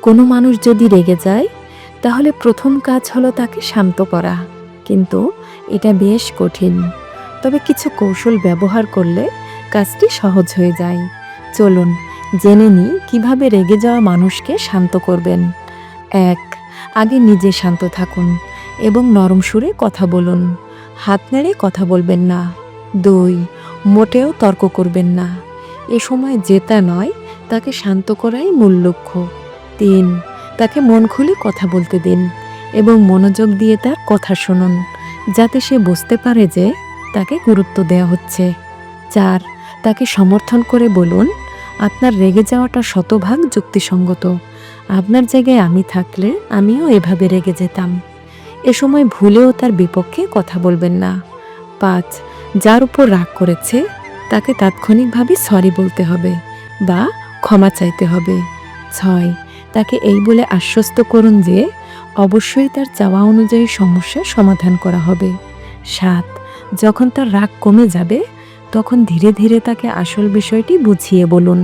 কোনো মানুষ যদি রেগে যায় তাহলে প্রথম কাজ হলো তাকে শান্ত করা, কিন্তু এটা বেশ কঠিন। তবে কিছু কৌশল ব্যবহার করলে কাজটি সহজ হয়ে যায়। চলুন জেনে নিই কিভাবে রেগে যাওয়া মানুষকে শান্ত করবেন। ১. আগে নিজে শান্ত থাকুন এবং নরম সুরে কথা বলুন। হাত নেড়ে কথা বলবেন না। ২. মোটেও তর্ক করবেন না। এ সময় জেতা নয়, তাকে শান্ত করাই মূল লক্ষ্য। ৩. তাকে মন খুলে কথা বলতে দিন এবং মনোযোগ দিয়ে তার কথা শুনুন, যাতে সে বুঝতে পারে যে তাকে গুরুত্ব দেওয়া হচ্ছে। ৪. তাকে সমর্থন করে বলুন, আপনার রেগে যাওয়াটা শতভাগ যুক্তিসঙ্গত। আপনার জায়গায় আমি থাকলে আমিও এভাবে রেগে যেতাম। এ সময় ভুলেও তার বিপক্ষে কথা বলবেন না। ৫. যার উপর রাগ করেছে তাকে তাৎক্ষণিকভাবে সরি বলতে হবে বা ক্ষমা চাইতে হবে। ৬. তাকে এই বলে আশ্বস্ত করুন যে অবশ্যই তার চাওয়া অনুযায়ী সমস্যার সমাধান করা হবে। ৭. যখন তার রাগ কমে যাবে তখন ধীরে ধীরে তাকে আসল বিষয়টি বুঝিয়ে বলুন।